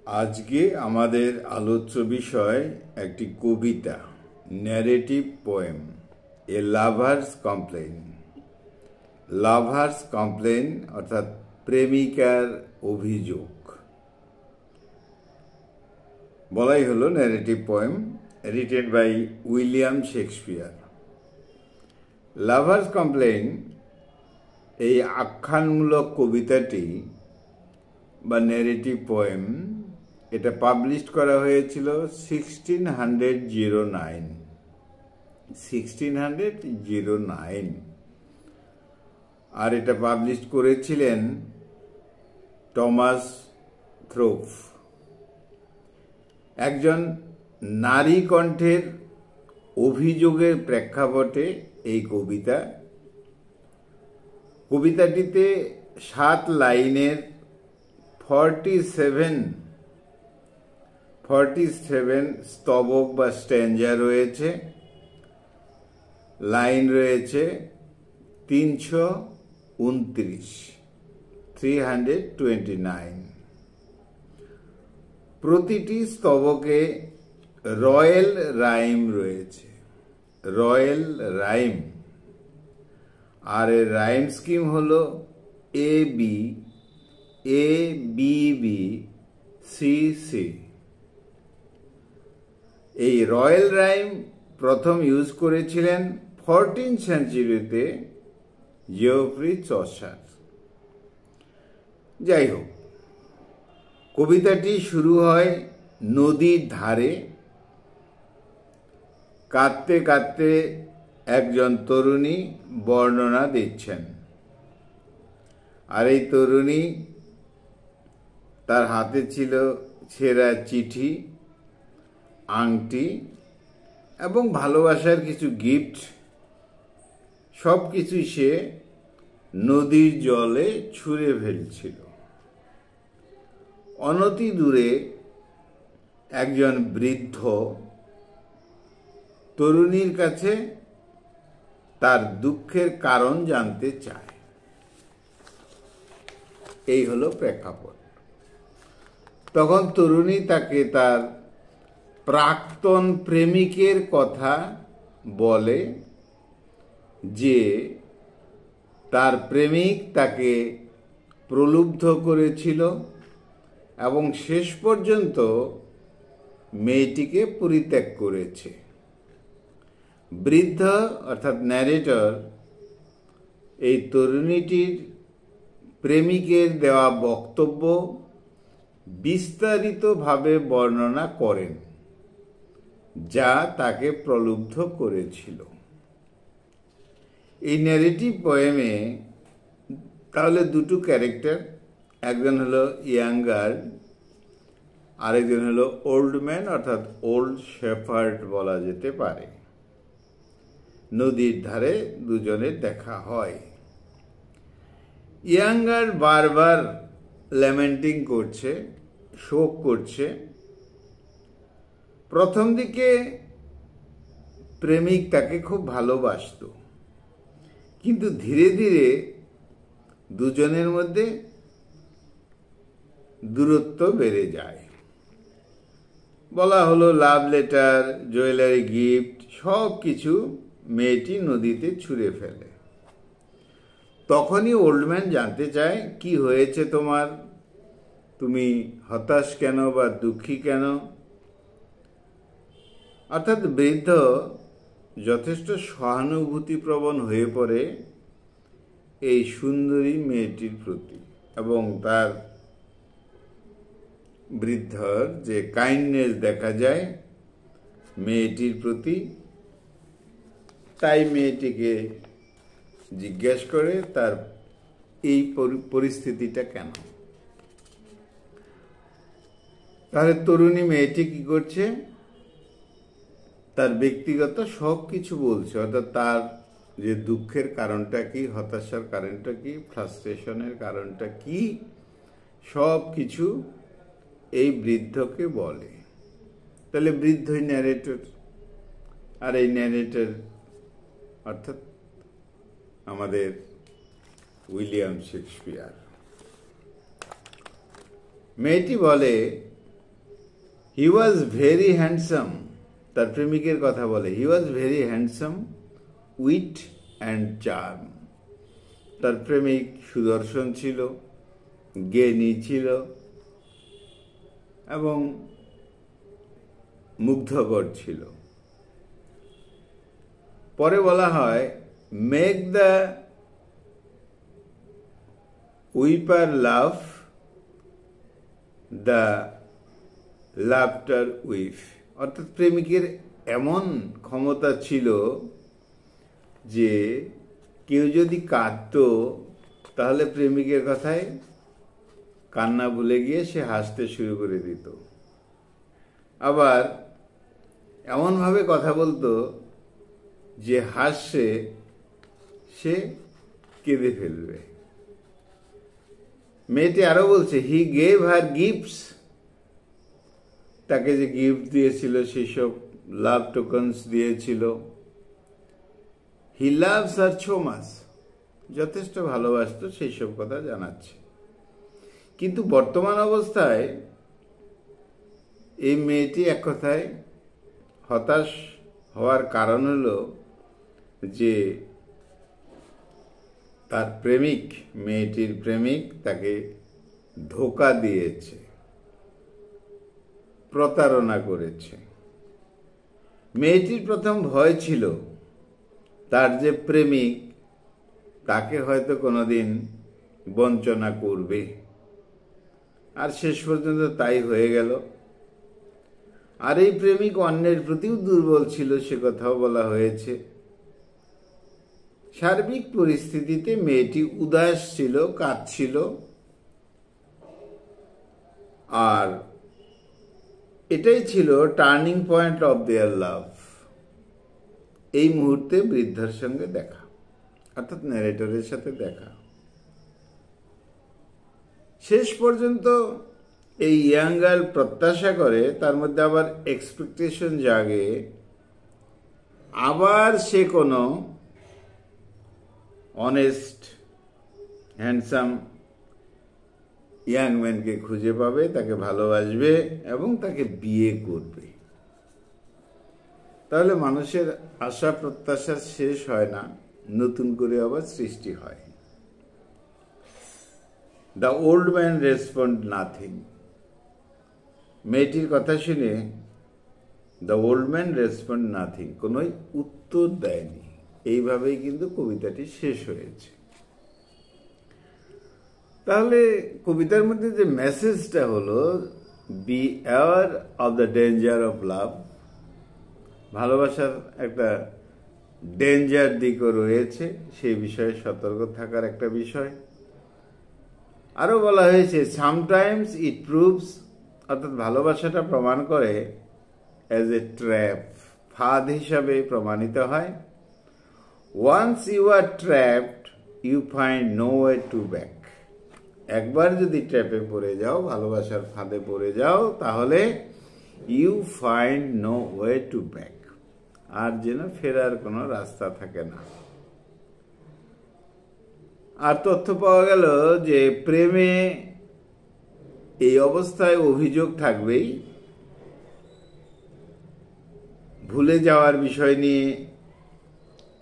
আজকে আমাদের আলোচ্য বিষয় একটি কবিতা, narrative poem, a lover's complaint. Lover's complaint অর্থাৎ প্রেমিকার অভিযোগ বলাই হলো narrative poem, written by William Shakespeare. Lover's complaint এই আখ্যানমূলক কবিতাটি বা ন্যারেটিভ পোয়েম, এটা পাবলিশ করা হয়েছিল 1609 আর এটা পাবলিশ করেছিলেন টমাস থ্রোপ। একজন নারী কণ্ঠের অভিযোগের প্রেক্ষাপটে এই কবিতাটিতে 7 লাইনের 47 স্তবক বা স্ট্যাঞ্জা রয়েছে। লাইন রয়েছে 329। প্রতিটি স্তবকে রয়েল রাইম রয়েছে, রয়েল রাইম। আর এর রাইম স্কিম হলো AB, ABB, CC। এই রয়েল রাইম প্রথম ইউজ করেছিলেন 14th সেঞ্চুরিতে জিওফ্রি চসার। যাই হোক, কবিতাটি শুরু হয় নদীর ধারে। কাঁদতে কাঁদতে একজন তরুণী বর্ণনা দিচ্ছেন, আর এই তরুণী, তার হাতে ছিল ছেঁড়া চিঠি, আংটি এবং ভালোবাসার কিছু গিফট। সব কিছুই সে নদীর জলে ছুঁড়ে ফেলছিল। অনতি দূরে একজন বৃদ্ধ তরুণীর কাছে তার দুঃখের কারণ জানতে চায়। এই হলো প্রেক্ষাপট। তখন তরুণী তাকে তার প্রাক্তন প্রেমিকের কথা বলে, যে তার প্রেমিক তাকে প্রলুব্ধ করেছিল এবং শেষ পর্যন্ত মেয়েটিকে পরিত্যাগ করেছে। বৃদ্ধ অর্থাৎ ন্যারেটর এই তরুণীটির প্রেমিকের দেওয়া বক্তব্য বিস্তারিতভাবে বর্ণনা করেন, যা তাকে প্রলুব্ধ করেছিল। এই ন্যারেটিভ পোয়েমে তাহলে দুটো ক্যারেক্টার, একজন হলো ইয়াং গার্ল, আরেকজন হলো ওল্ড ম্যান অর্থাৎ ওল্ড শেফার্ড বলা যেতে পারে। নদীর ধারে দুজনের দেখা হয়। ইয়াং গার্ল বারবার ল্যামেন্টিং করছে, শোক করছে। প্রথম দিকে প্রেমিক তাকে খুব ভালোবাসত, কিন্তু ধীরে ধীরে দুজনের মধ্যে দূরত্ব বেড়ে যায়। বলা হলো লাভ লেটার, জুয়েলারি গিফট সব কিছু মেয়েটি নদীতে ছুঁড়ে ফেলে। তখনই ওল্ডম্যান জানতে চায়, কি হয়েছে তোমার, তুমি হতাশ কেন বা দুঃখী কেন? অর্থাৎ বৃদ্ধ যথেষ্ট সহানুভূতিপ্রবণ হয়ে পড়ে এই সুন্দরী মেয়েটির প্রতি, এবং তার বৃদ্ধর যে কাইন্ডনেস দেখা যায় মেয়েটির প্রতি, তাই মেয়েটিকে জিজ্ঞেস করে তার এই পরিস্থিতিটা কেন। তাহলে তরুণী মেয়েটি কি করছে, তার ব্যক্তিগত সব কিছু বলছে, অর্থাৎ তার যে দুঃখের কারণটা কি, হতাশার কারণটা কি, ফ্রাস্ট্রেশনের কারণটা কি, সব কিছু এই বৃদ্ধকে বলে। তাহলে বৃদ্ধই ন্যারেটর, আর এই ন্যারেটর অর্থাৎ আমাদের উইলিয়াম শেক্সপিয়ার। মেয়েটি বলে, হি ওয়াজ ভেরি হ্যান্ডসাম, তার প্রেমিকের কথা বলে। He was very handsome, wit and charm. তার প্রেমিক সুদর্শন ছিল, জ্ঞানী ছিল এবং মুগ্ধকর ছিল। পরে বলা হয়, make the wiper love, the laughter wife. অর্থাৎ প্রেমিকের এমন ক্ষমতা ছিল যে কেউ যদি কাঁদত তাহলে প্রেমিকের কথায় কান্না ভুলে গিয়ে সে হাসতে শুরু করে দিত। আবার এমনভাবে কথা বলতো যে হাসছে সে কেঁদে ফেলবে। মেয়েটি আরো বলছে, হি গেভ হার গিফটস, তাকে যে গিফট দিয়েছিল সেসব লাভ টোকনস দিয়েছিল। He loves her so much, যথেষ্ট ভালোবাসত, সেই সব কথা জানাচ্ছে। কিন্তু বর্তমান অবস্থায় এই মেয়েটি এক কথায় হতাশ হওয়ার কারণ হলো যে তার প্রেমিক, মেয়েটির প্রেমিক তাকে ধোঁকা দিয়েছে, প্রতারণা করেছে। মেয়েটির প্রথম ভয় ছিল তার যে প্রেমিক তাকে হয়তো কোনোদিন বঞ্চনা করবে, আর শেষ পর্যন্ত তাই হয়ে গেল। আর এই প্রেমিক অন্যের প্রতিও দুর্বল ছিল, সে কথাও বলা হয়েছে। সার্বিক পরিস্থিতিতে মেয়েটি উদাস ছিল, কাঁদছিল, আর এটাই ছিল টার্নিং পয়েন্ট অফ দেয়ার লাভ। এই মুহূর্তে বৃদ্ধার সঙ্গে দেখা, অর্থাৎ ন্যারেটরের সাথে দেখা। শেষ পর্যন্ত এই ইয়াং গার্ল প্রত্যাশা করে, তার মধ্যে আবার এক্সপেকটেশন জাগে, আবার সে কোনো অনেস্ট হ্যান্ডসাম ইয়াং ম্যানকে খুঁজে পাবে, তাকে ভালোবাসবে এবং তাকে বিয়ে করবে। তাহলে মানুষের আশা প্রত্যাশা শেষ হয় না, নতুন করে আবার সৃষ্টি হয়। The old man respond nothing. মেয়েটির কথা শুনে the old man respond nothing, কোনো উত্তর দেয়নি। এইভাবেই কিন্তু কবিতাটি শেষ হয়েছে। তাহলে কবিতার মধ্যে যে মেসেজটা হলো, be aware of the danger of love. ভালোবাসার একটা ডেঞ্জার দিকও রয়েছে, সেই বিষয়ে সতর্ক থাকার একটা বিষয়। আরো বলা হয়েছে, সামটাইমস ইট প্রুভস, অর্থাৎ ভালোবাসাটা প্রমাণ করে অ্যাজ এ ট্র্যাপ, ফাঁদ হিসাবে প্রমাণিত হয়। Once you are trapped you find no way to back. একবার যদি ট্র্যাপে পড়ে যাও, ভালোবাসার ফাঁদে পড়ে যাও, তাহলে you find no way to back, আর যেন ফেরার কোনো রাস্তা থাকে না। আর তথ্য পাওয়া গেল যে প্রেমে এই অবস্থায় অভিযোগ থাকবেই, ভুলে যাওয়ার বিষয় নিয়ে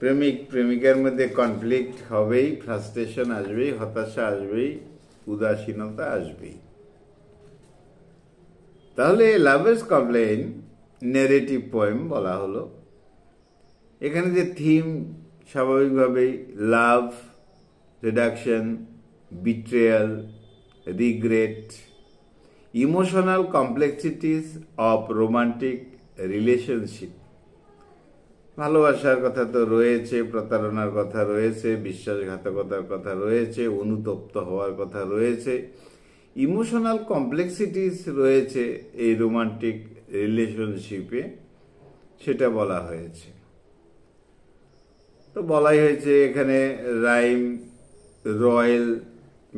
প্রেমিক প্রেমিকার মধ্যে কনফ্লিক্ট হবেই, ফ্রাস্ট্রেশন আসবেই, হতাশা আসবেই, উদাসীনতা আসবেই। তাহলে লাভার্স কমপ্লেইন ন্যারেটিভ পোয়েম বলা হলো। এখানে যে থিম, স্বাভাবিকভাবেই love, reduction, betrayal, regret, emotional complexities of romantic relationship. ভালোবাসার কথা তো রয়েছে, প্রতারণার কথা রয়েছে, বিশ্বাসঘাতকতার কথা রয়েছে, অনুতপ্ত হওয়ার কথা রয়েছে, ইমোশনাল কমপ্লেক্সিটিস রয়েছে এই রোমান্টিক রিলেশনশিপে, সেটা বলা হয়েছে। তো বলাই হয়েছে এখানে রাইম, রয়েল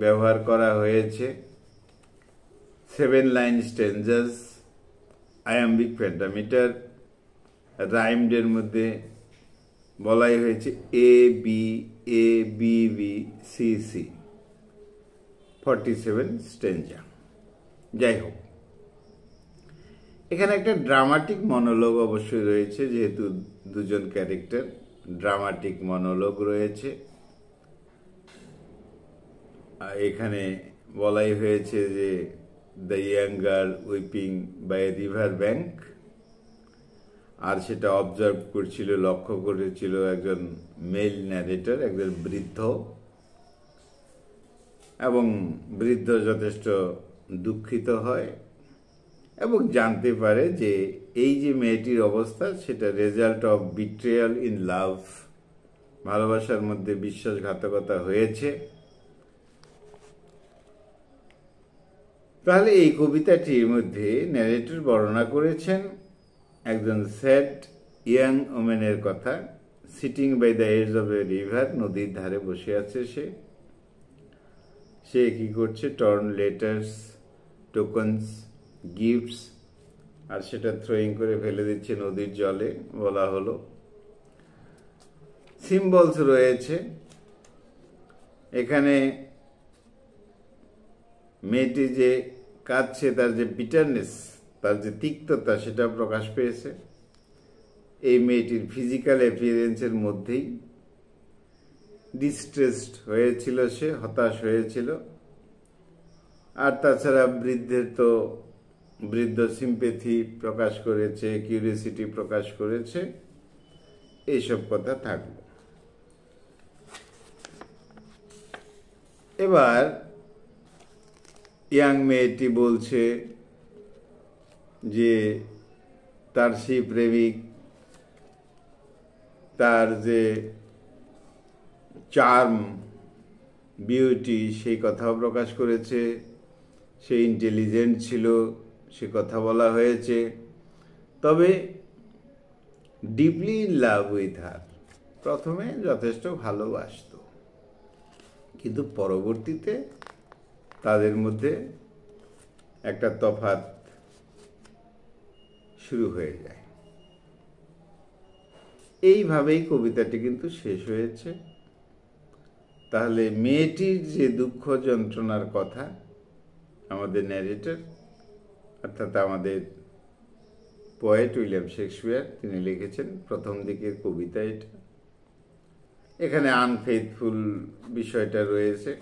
ব্যবহার করা হয়েছে, 7 লাইন স্ট্যাঞ্জাস, আয়াম্বিক পেন্টামিটার। রাইমডের মধ্যে বলাই হয়েছে A B A B B C C, 47 স্ট্যাঞ্জা। যাই হোক, এখানে একটা ড্রামাটিক মনোলগ অবশ্যই রয়েছে, যেহেতু দুজন ক্যারেক্টার, ড্রামাটিক মনোলগ রয়েছে। এখানে বলাই হয়েছে যে the young girl weeping by river bank, আর সেটা অবজার্ভ করছিল, লক্ষ্য করেছিল একজন মেল ন্যারেটর, একজন বৃদ্ধ, এবং বৃদ্ধ যথেষ্ট দুঃখিত হয় এবং জানতে পারে যে এই যে মেয়েটির অবস্থা সেটা result of betrayal in love, ভালোবাসার মধ্যে বিশ্বাসঘাতকতা হয়েছে। তাহলে এই কবিতাটির মধ্যে ন্যারেটর বর্ণনা করেছেন একজন স্যাড ইয়াং ওমেনের কথা। Sitting by the edge of a river, নদীর ধারে বসে আছে সে কি করছে, টর্ন লেটার্স, টোকনস, গিফটস, আর সেটা থ্রোয়িং করে ফেলে দিচ্ছে নদীর জলে, বলা হলো। সিম্বলস রয়েছে এখানে। মেয়েটি যে কাঁদছে, তার যে বিটারনেস, তার যে তিক্ততা, সেটা প্রকাশ পেয়েছে এই মেয়েটির ফিজিক্যাল অ্যাপিয়ারেন্সের মধ্যেই। ডিস্ট্রেসড হয়েছিল, সে হতাশ হয়েছিল। আর তাছাড়া বৃদ্ধ সিম্পেথি প্রকাশ করেছে, কিউরিওসিটি প্রকাশ করেছে, এইসব কথা থাকলো। এবার ইয়াং মেয়েটি বলছে যে তার সেই প্রেমিক, তার যে চার্ম, বিউটি, সেই কথাও প্রকাশ করেছে। সে ইন্টেলিজেন্ট ছিল, সে কথা বলা হয়েছে। তবে deeply in love with her, প্রথমে যথেষ্ট ভালোবাসত, কিন্তু পরবর্তীতে তাদের মধ্যে একটা তফাৎ শুরু হয়ে যায়। এইভাবেই কবিতাটি কিন্তু শেষ হয়েছে। তাহলে মেয়েটির যে দুঃখ যন্ত্রণার কথা আমাদের ন্যারেটর, অর্থাৎ আমাদের পোয়েট উইলিয়াম শেক্সপিয়ার, তিনি লিখেছেন প্রথম দিকের কবিতা এটা। এখানে আনফেইথফুল বিষয়টা রয়েছে,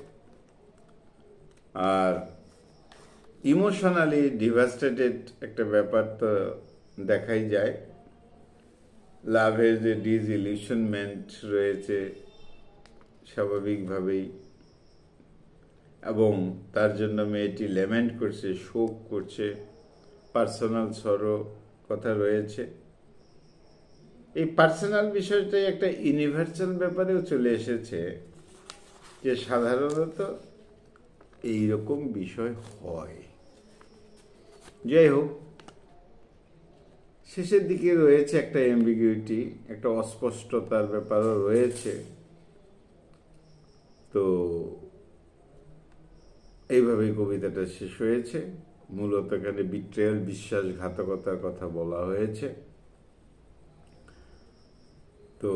আর ইমোশনালি ডিভাস্টেটেড একটা ব্যাপার তো দেখাই যায়। লাভের যে ডিসইলিউশনমেন্ট রয়েছে স্বাভাবিকভাবেই, এবং তার জন্য মেয়েটি লেমেন্ট করছে, শোক করছে, পার্সোনাল সরো কথা রয়েছে। এই পার্সোনাল বিষয়টাই একটা ইউনিভার্সাল ব্যাপারেও চলে এসেছে, যে সাধারণত এইরকম বিষয় হয়। যাই হোক, শেষের দিকে রয়েছে একটা অ্যাম্বিগুইটি, একটা অস্পষ্টতার ব্যাপারও রয়েছে। তো এইভাবেই কবিতাটা শেষ হয়েছে। মূলত এখানে বিট্রেয়াল, বিশ্বাসঘাতকতার কথা বলা হয়েছে। তো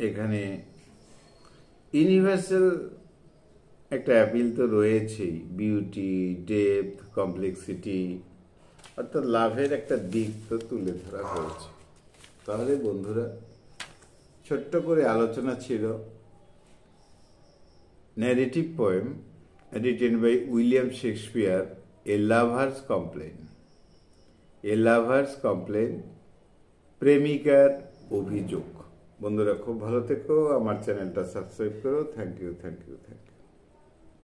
এখানে ইউনিভার্সাল একটা অ্যাপিল তো রয়েছেই, বিউটি, ডেপথ, কমপ্লেক্সিটি, অর্থাৎ লাভের একটা দিক তো তুলে ধরা হয়েছে। তাহলে বন্ধুরা, ছোট্ট করে আলোচনা ছিল narrative poem written by William Shakespeare, A Lover's Complaint. A Lover's Complaint, প্রেমিকার অভিযোগ। বন্ধুরা, খুব ভালো থেকো, আমার চ্যানেলটা সাবস্ক্রাইব করো। Thank you.